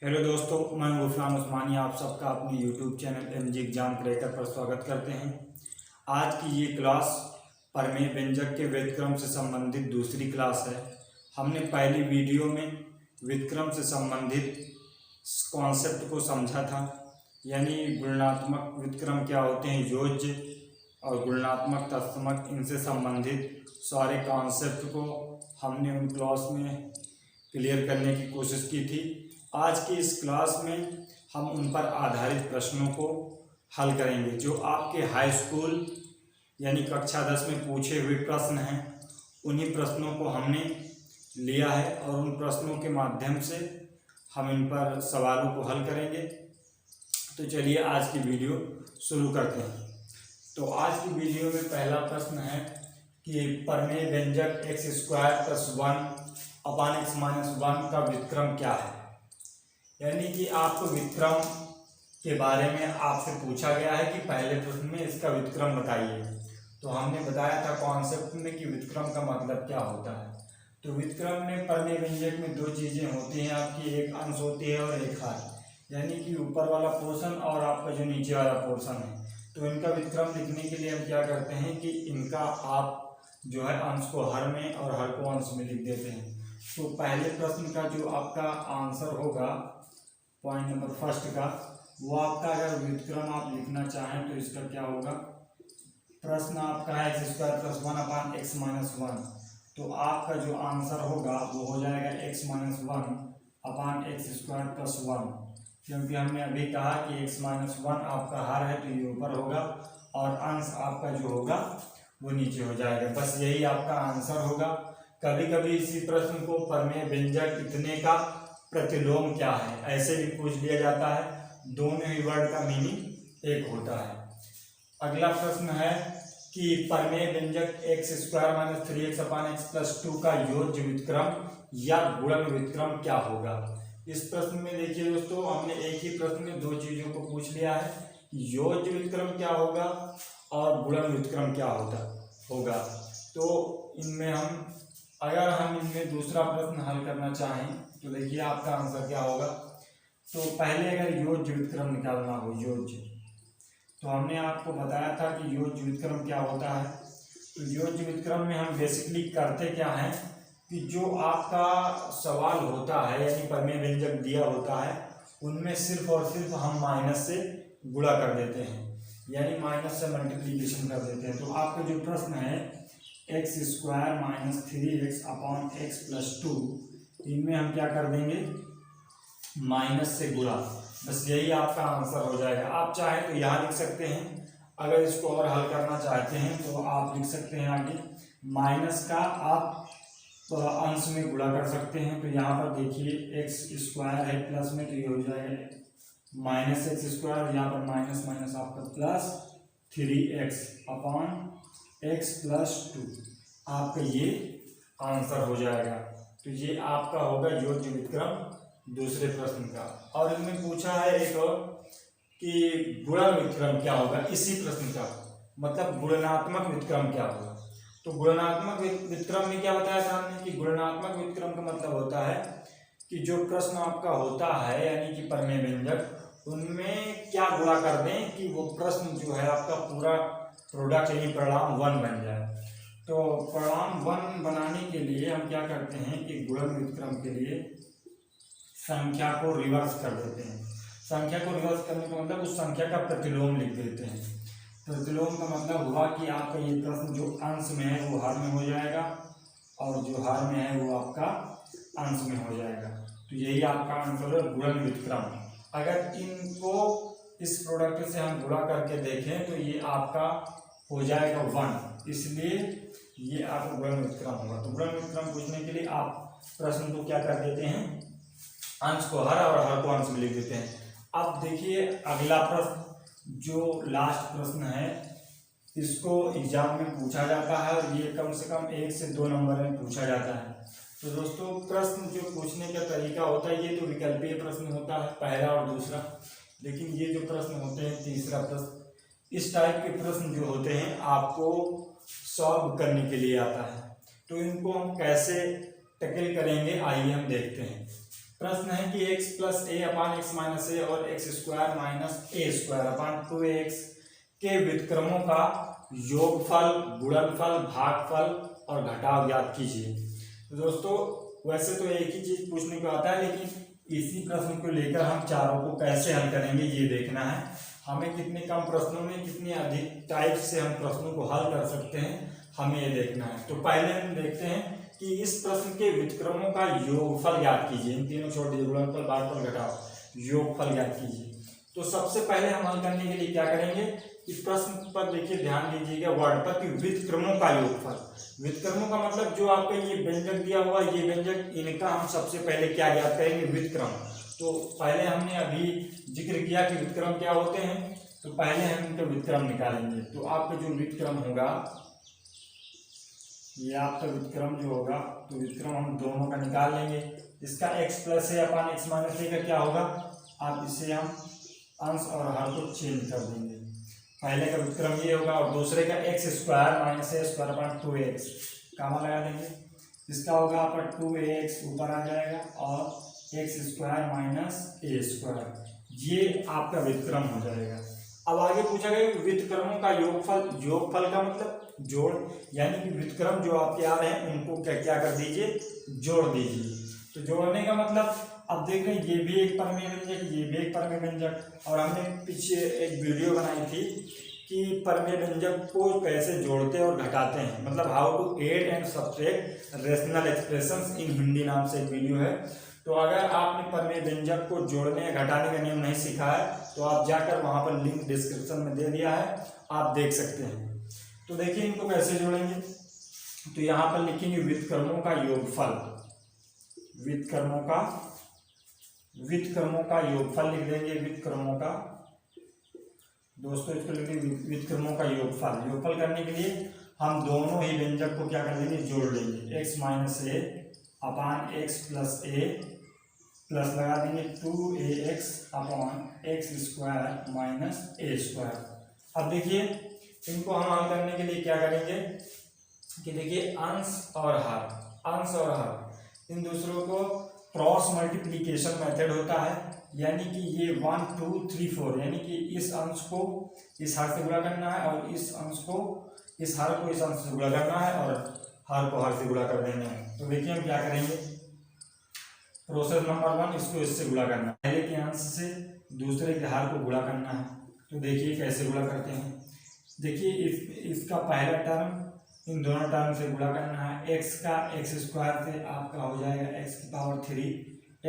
Hello दोस्तों, मैं गुफरान उस्मानी आप सबका अपने YouTube channel MG exam cracker पर स्वागत करते हैं। आज की ये क्लास प्रमेय व्यंजक के व्युत्क्रम से संबंधित दूसरी क्लास है। हमने पहली वीडियो में व्युत्क्रम से संबंधित कॉन्सेप्ट को समझा था, यानी गुणनात्मक व्युत्क्रम क्या होते हैं, योज्य और गुणनात्मक तत्समक, इनसे संबंधित सारे कॉन्सेप्ट को हमने उन क्लास में क्लियर करने की कोशिश की थी। आज की इस क्लास में हम उन पर आधारित प्रश्नों को हल करेंगे जो आपके हाई स्कूल यानी कक्षा 10 में पूछे हुए प्रश्न हैं। उन्हीं प्रश्नों को हमने लिया है और उन प्रश्नों के माध्यम से हम इन पर सवालों को हल करेंगे। तो चलिए आज की वीडियो शुरू करते हैं। तो आज की वीडियो में पहला प्रश्न है कि प्रमेय व्यंजक x² + 1/x-1 का व्युत्क्रम क्या है। यानी कि आपको व्युत्क्रम के बारे में आपसे पूछा गया है कि पहले प्रश्न में इसका व्युत्क्रम बताइए। तो हमने बताया था कॉन्सेप्ट में कि व्युत्क्रम का मतलब क्या होता है। तो व्युत्क्रम में प्रमेय व्यंजक में दो चीज़ें होती हैं आपकी, एक अंश होती है और एक हर, यानी कि ऊपर वाला पोर्शन और आपका जो नीचे वाला पोर्शन है। तो इनका व्युत्क्रम लिखने के लिए हम क्या करते हैं कि इनका आप जो है अंश को हर में और हर को अंश में लिख देते हैं। तो पहले प्रश्न का जो आपका आंसर होगा पॉइंट नंबर फर्स्ट का, वो आपका अगर व्युत्क्रम आप लिखना चाहें तो इसका क्या होगा, प्रश्न आपका है x² + 1/x-1। तो आपका जो आंसर होगा वो हो जाएगा x-1/x² + 1, क्योंकि हमने अभी कहा कि x-1 आपका हर है तो ये ऊपर होगा और अंश आपका जो होगा वो नीचे हो जाएगा। बस यही आपका आंसर होगा। कभी कभी इसी प्रश्न को प्रमेय व्यंजक इतने का प्रतिलोम क्या है ऐसे भी पूछ लिया जाता है। दोनों ही वर्ड का मीनिंग एक होता है। अगला प्रश्न है कि प्रमेय व्यंजक x² - 3x/x + 2 का योज्य व्युत्क्रम या गुणन व्युत्क्रम क्या होगा। इस प्रश्न में देखिए दोस्तों, हमने एक ही प्रश्न में दो चीजों को पूछ लिया है, योज्य व्युत्क्रम क्या होगा और गुणन व्युत्क्रम क्या होगा। तो इनमें अगर हम इनमें दूसरा प्रश्न हल करना चाहें तो देखिए आपका आंसर क्या होगा। तो पहले अगर योज्य व्युत्क्रम निकालना हो, योज्य, तो हमने आपको बताया था कि योज्य व्युत्क्रम क्या होता है। तो योज्य व्युत्क्रम में हम बेसिकली करते क्या हैं कि जो आपका सवाल होता है यानी प्रमेय व्यंजक दिया होता है उनमें सिर्फ और सिर्फ हम माइनस से गुणा कर देते हैं, यानी माइनस से मल्टीप्लीकेशन कर देते हैं। तो आपका जो प्रश्न है x² - 3x/x + 2, इनमें हम क्या कर देंगे, माइनस से गुणा। बस यही आपका आंसर हो जाएगा। आप चाहें तो यहाँ लिख सकते हैं, अगर इसको और हल करना चाहते हैं तो आप लिख सकते हैं आगे माइनस का आप अंश में गुणा कर सकते हैं। तो यहाँ पर देखिए x² है प्लस में, तो ये हो जाएगा -x², यहाँ पर माइनस माइनस आपका प्लस 3x/x + 2, आपका ये आंसर हो जाएगा। तो ये आपका होगा योज्य व्युत्क्रम दूसरे प्रश्न का। और इनमें पूछा है एक और कि गुणन व्युत्क्रम क्या होगा इसी प्रश्न का, मतलब गुणनात्मक व्युत्क्रम क्या होगा। तो गुणनात्मक व्युत्क्रम में क्या बताया था हमने कि गुणनात्मक व्युत्क्रम का मतलब होता है कि जो प्रश्न आपका होता है यानी कि प्रमेय व्यंजक, उनमें क्या गुणा कर दें कि वो प्रश्न जो है आपका पूरा प्रोडक्ट यानी परिणाम 1 बन जाए। तो परिणाम 1 बनाने के लिए हम क्या करते हैं कि गुणन व्युत्क्रम के लिए संख्या को रिवर्स कर देते हैं। संख्या को रिवर्स करने का मतलब उस संख्या का प्रतिलोम लिख देते हैं। प्रतिलोम का मतलब हुआ कि आपका ये प्रश्न जो अंश में है वो हर में हो जाएगा और जो हर में है वो आपका अंश में हो जाएगा। तो यही आपका आंसर है गुणन व्युत्क्रम। अगर इनको इस प्रोडक्ट से हम गुणा करके देखें तो ये आपका हो जाएगा 1, इसलिए ये आपका गुणन व्युत्क्रम होगा। तो गुणन व्युत्क्रम पूछने के लिए आप प्रश्न को क्या कर देते हैं, अंश को हर और हर को अंश में लिख देते हैं। अब देखिए अगला प्रश्न जो लास्ट प्रश्न है, इसको एग्जाम में पूछा जाता है और ये कम से कम 1 से 2 नंबर में पूछा जाता है। तो दोस्तों प्रश्न जो पूछने का तरीका होता है ये तो विकल्पीय प्रश्न होता है पहला और दूसरा, लेकिन ये जो प्रश्न होते हैं तीसरा प्रश्न, इस टाइप के प्रश्न जो होते हैं आपको सॉल्व करने के लिए आता है। तो इनको हम कैसे टैकल करेंगे आइए हम देखते हैं। प्रश्न है कि x प्लस ए अपान एक्स माइनस ए और x square minus A square upon 2x के व्युत्क्रमों का योगफल, गुणनफल, भागफल और घटाव ज्ञात कीजिए। तो दोस्तों वैसे तो एक ही चीज पूछने को आता है, लेकिन इसी प्रश्न को लेकर हम चारों को कैसे हल करेंगे ये देखना है। हमें कितने कम प्रश्नों में कितने अधिक टाइप से हम प्रश्नों को हल कर सकते हैं, हमें ये देखना है। तो पहले हम देखते हैं कि इस प्रश्न के व्युत्क्रमों का योगफल ज्ञात कीजिए। इन तीनों छोड़ दीजिए, गुणनफल, भागफल, घटाव, योगफल ज्ञात कीजिए। तो सबसे पहले हम हल करने के लिए क्या करेंगे, इस प्रश्न पर देखिए ध्यान दीजिएगा वर्ड पर कि व्युत्क्रमों का योगफल। व्युत्क्रमों का मतलब जो आपका ये व्यंजक दिया हुआ, ये व्यंजक, इनका हम सबसे पहले क्या ज्ञात करेंगे, व्युत्क्रम। तो पहले हमने अभी जिक्र किया कि व्युत्क्रम क्या होते हैं, तो पहले हम इनका व्युत्क्रम निकालेंगे। तो आपका जो व्युत्क्रम होगा, ये आपका व्युत्क्रम जो होगा, तो व्युत्क्रम हम दोनों का निकाल लेंगे। इसका x प्लस ए अपान एक्स माइनस ए का क्या होगा, आप इसे हम अंश और हर को चेंज कर देंगे। पहले का व्युत्क्रम ये होगा और दूसरे का x square minus A square upon 2x कामा लगा देंगे। इसका होगा आपका 2ax ऊपर आ जाएगा और x square minus A square, ये आपका व्युत्क्रम हो जाएगा। अब आगे पूछा गया व्युत्क्रमों का योगफल। योगफल का मतलब जोड़, यानी कि व्युत्क्रम जो आपके आ रहे हैं उनको क्या कर दीजिए, जोड़ दीजिए। तो जोड़ने का मतलब अब देख रहे हैं ये भी एक परमेय व्यंजक, ये भी एक परमेय व्यंजक, और हमने पीछे एक वीडियो बनाई थी कि परमेय व्यंजक को कैसे जोड़ते और घटाते हैं, मतलब how to add and subtract rational expressions in Hindi नाम से एक वीडियो है। तो अगर आपने परमेय व्यंजक को जोड़ने या घटाने का नियम नहीं सीखा है तो आप जाकर वहां पर लिंक डिस्क्रिप्शन में दे दिया है, आप देख सकते हैं। तो देखिए इनको कैसे जोड़ेंगे, तो यहाँ पर लिखेंगे व्युत्क्रमों का योगफल। व्युत्क्रमों का योगफल लिख देंगे। व्युत्क्रमों का, दोस्तों इसको लिख देंगे व्युत्क्रमों का योगफल। योगफल करने के लिए हम दोनों ही व्यंजक को क्या कर देंगे, जोड़ लेंगे। x minus A upon X plus A plus लगा देंगे 2ax upon X square minus A square. अब देखिए इनको हम हल करने के लिए क्या करेंगे कि देखिए अंश और हर इन दूसरों को क्रॉस मल्टीप्लिकेशन मेथड होता है, यानी कि ये 1 2 3 4, यानी कि इस अंश को इस हर से गुणा करना है और इस अंश को इस हर को इस अंश से गुणा करना है और हर को हर से गुणा कर देना है। तो देखिए हम क्या करेंगे, प्रोसेस नंबर 1, इसको इससे गुणा करना है, पहले के अंश से दूसरे के हर को गुणा करना है। तो देखिए कैसे गुणा करते हैं, देखिए इसका पहला टर्म इन दोनों टर्म से गुणा करना है। x का एक्स स्क्वायर से आपका हो जाएगा x की पावर 3,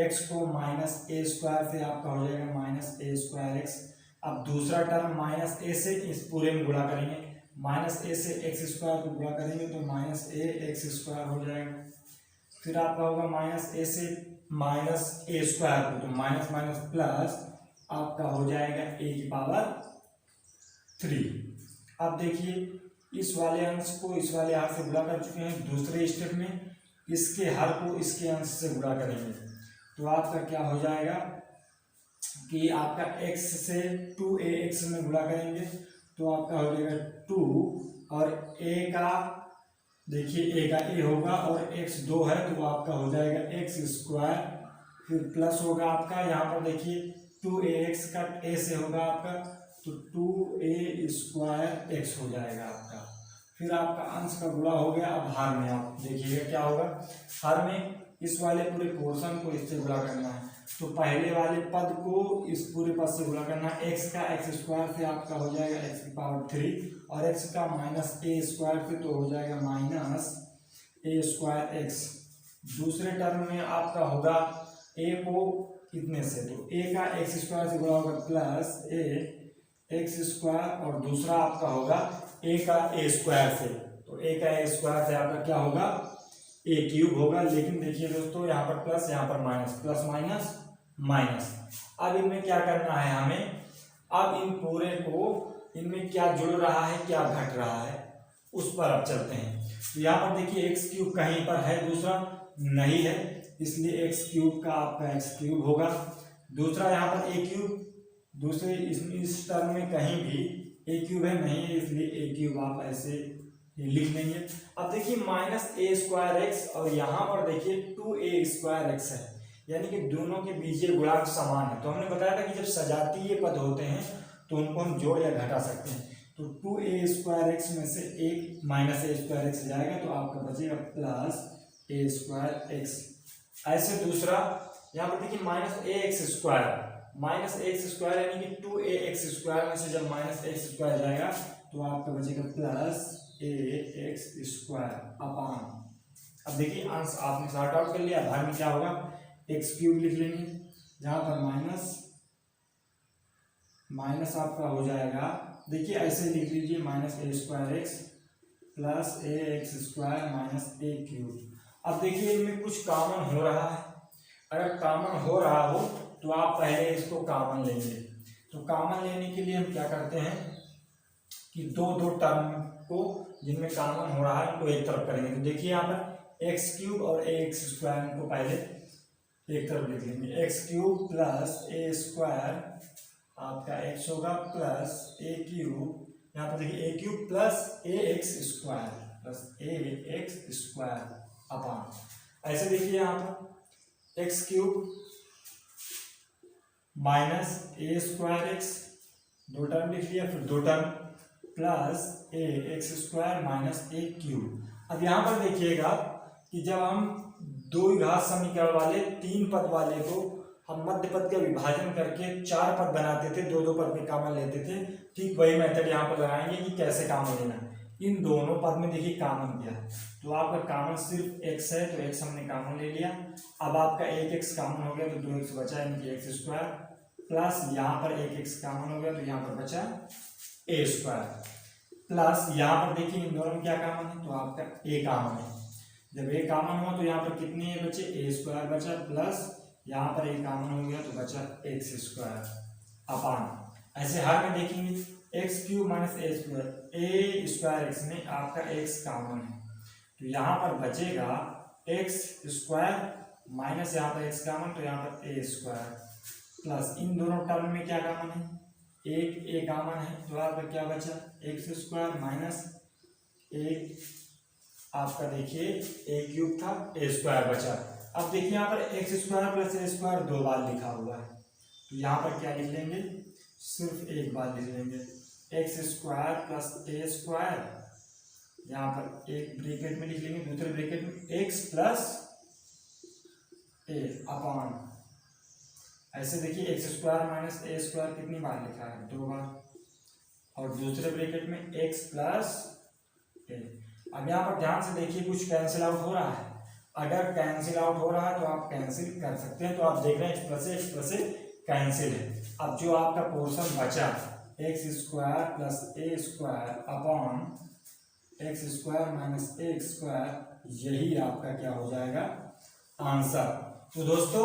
x को माइनस ए स्क्वायर से आपका हो जाएगा माइनस ए स्क्वायर एक्स। अब दूसरा टर्म माइनस ए से इस पूरे में गुणा करेंगे, माइनस ए से एक्स स्क्वायर को गुणा करेंगे तो माइनस ए एक्स स्क्वायर हो जाएगा। फिर आपका होगा माइनस ए से माइनस ए स्क्वायर को, तो माइनस माइनस प्लस आपका हो जाएगा ए की पावर 3। अब देखिए इस वाले अंश को इस वाले हर से गुणा कर चुके हैं, दूसरे स्टेप में इसके हर को इसके अंश से गुणा करेंगे। तो आपका क्या हो जाएगा कि आपका x से 2ax में गुणा करेंगे तो आपका हो जाएगा 2, और a का देखिए a का a होगा और x 2 है तो आपका हो जाएगा x स्क्वायर, फिर प्लस होगा आपका यहाँ पर देखिए 2ax का a से होगा आपका तो 2a स्क्वायर x हो जाएगा आपका। फिर आपका अंश का गुणा हो गया। अब हर में आप देखिएगा क्या होगा, हर में इस वाले पूरे पोर्शन को इससे गुणा करना है, तो पहले वाले पद को इस पूरे पद से गुणा करना है। x का एक्स स्क्वायर से आपका हो जाएगा x की पावर 3 और x का माइनस ए स्क्वायर से तो हो जाएगा माइनस ए स्क्वायर एक्स। दूसरे टर्म में आपका होगा a को इतने से, तो a का एक्स स्क्वायर से गुणा होगा प्लस ए एक्स स्क्वायर, और दूसरा आपका होगा a का a स्क्वायर से, तो a का a स्क्वायर से आपका क्या होगा a क्यूब होगा। लेकिन देखिए दोस्तों यहाँ पर प्लस यहाँ पर माइनस, प्लस माइनस माइनस। अब इनमें क्या करना है हमें, अब इन पूरे को इनमें क्या जुड़ रहा है क्या घट रहा है उस पर अब चलते हैं। तो यहाँ पर देखिए एक्स क्यूब कहीं पर है, दूसरा नहीं है, इसलिए एक्स क्यूब का आपका एक्स क्यूब होगा। दूसरा यहाँ पर ए क्यूब, दूसरे इस टर्म में कहीं भी ए क्यूब है नहीं है, इसलिए ए क्यूब आप ऐसे लिख लेंगे। अब देखिए माइनस ए स्क्वायर एक्स और यहाँ पर देखिए 2a स्क्वायर एक्स है, यानी कि दोनों के बीजीय गुणांक समान है। तो हमने बताया था कि जब सजातीय पद होते हैं तो उनको हम जोड़ या घटा सकते हैं। तो 2a² x में से एक -a² x जाएगा तो आपका बचेगा +a² x। ऐसे दूसरा यहाँ पर देखिए -ax² यानी कि 2ax² में से जब -x² जाएगा तो आपका बचेगा +ax² अपान। अब देखिए अंश आपने सॉर्ट आउट कर लिया, भाग में क्या होगा x³ लिख लेंगे, जहां पर माइनस आपका हो जाएगा, देखिए ऐसे लिख लीजिए -a² x +ax² -a³। अब देखिए इनमें कुछ कॉमन हो रहा है, अगर कॉमन हो रहा हो तो आप पहले इसको कॉमन लेंगे। तो कॉमन लेने के लिए हम क्या करते हैं कि दो टर्म को जिनमें कॉमन हो रहा है उनको एक तरफ करेंगे। तो देखिए यहाँ पर x³ और ax² को पहले एक तरफ लिख लेंगे, x³ +a² आपका x होगा +a³ यहाँ पर देखिए a³ +ax² अपान। ऐसे देखिए यहाँ पर x³ -a² x दो टर्म लिख लिया, फिर दो टर्म +ax² -a³। अब यहाँ पर देखिएगा कि जब हम द्विघात समीकरण वाले 3 पद वाले को हम मध्य पद का विभाजन करके 4 पद बनाते थे, दो पद में कॉमन लेते थे, ठीक वही मेथड यहाँ पर लगाएंगे कि कैसे कॉमन लेना। इन दोनों पद में देखिए कॉमन किया तो आपका कॉमन सिर्फ x है, तो x हमने कॉमन ले लिया। अब आपका 1x कॉमन हो गया तो 2x बचा यानी कि x² प्लस यहाँ पर 1x कॉमन हो गया तो यहाँ पर बचा a² प्लस यहाँ पर देखिए इन दोनों में क्या कॉमन है तो आपका a कॉमन है। जब a कॉमन हुआ तो यहाँ पर कितने बचे a² बचा प्लस यहाँ पर a कॉमन हो गया तो बचा x² अपान। ऐसे हर में देखेंगे x³ -a² x में आपका x कॉमन है तो यहाँ पर बचेगा x² माइनस यहाँ पर x कॉमन तो यहाँ पर a² प्लस इन दोनों टर्म में क्या कॉमन है एक a कॉमन है तो आपका क्या बचा x² माइनस एक आपका देखिए a³ था a² बचा। अब देखिए यहाँ पर x² + a² दो बार लिखा हुआ है तो यहाँ पर क्या लिख लेंगे सिर्फ एक बार लिख लेंगे x² + a², यहाँ पर एक ब्रैकेट में लिख लेंगे, दूसरे ब्रैकेट में x + a अपान। ऐसे देखिए x² - a² कितनी बार लिखा है दो बार, और दूसरे ब्रैकेट में x + a। अब यहाँ पर ध्यान से देखिए कुछ कैंसिल आउट हो रहा है, अगर कैंसिल आउट हो रहा है तो आप कैंसिल कर सकते हैं। तो आप देख रहे हैं x + a कैंसिल है। अब जो आपका पोर्शन बचा x² + a² अपान x² - a², यही आपका क्या हो जाएगा आंसर। तो दोस्तों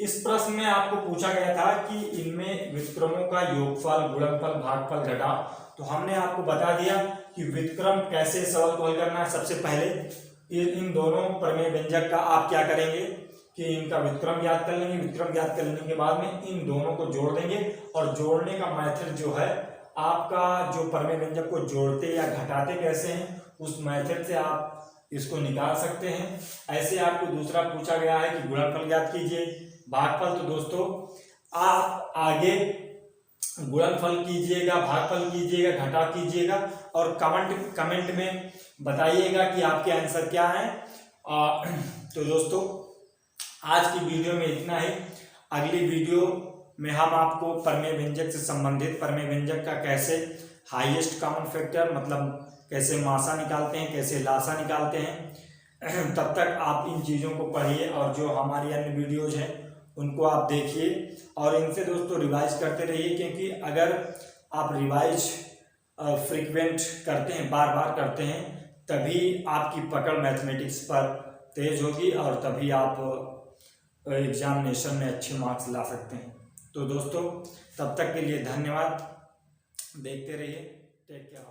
इस प्रश्न में आपको पूछा गया था कि इनमें व्युत्क्रमों का योगफल, गुणनफल, भागफल, घटाव। तो हमने आपको बता दिया कि व्युत्क्रम कैसे सवाल को हल करना है। सबसे पहले इन दोनों प्रमेय व्यंजक का आप क्या करेंगे कि इनका व्युत्क्रम ज्ञात कर लेंगे। व्युत्क्रम ज्ञात कर लेने के बाद में इन दोनों को जोड़ देंगे, और जोड़ने का मेथड जो है आपका जो प्रमेय व्यंजक को जोड़ते या घटाते कैसे हैं उस मेथड से आप इसको निकाल सकते हैं। ऐसे आपको दूसरा पूछा गया है कि गुणनफल ज्ञात कीजिए, भागफल। तो दोस्तों आप आगे गुणनफल कीजिएगा, भागफल कीजिएगा, घटाव कीजिएगा, और कमेंट में बताइएगा कि आपके आंसर क्या है। तो दोस्तों आज की वीडियो में इतना ही। अगली वीडियो में हम आपको प्रमेय व्यंजक से संबंधित प्रमेय व्यंजक का कैसे हाईएस्ट कॉमन फैक्टर मतलब कैसे मासा निकालते हैं, कैसे लासा निकालते हैं, तब तक आप इन चीज़ों को पढ़िए, और जो हमारी अन्य वीडियोज हैं उनको आप देखिए, और इनसे दोस्तों रिवाइज करते रहिए। क्योंकि अगर आप रिवाइज फ्रीक्वेंट करते हैं, बार बार करते हैं, तभी आपकी पकड़ मैथमेटिक्स पर तेज होगी और तभी आप एग्जामिनेशन में अच्छे मार्क्स ला सकते हैं। तो दोस्तों तब तक के लिए धन्यवाद, देखते रहिए, टेक केयर।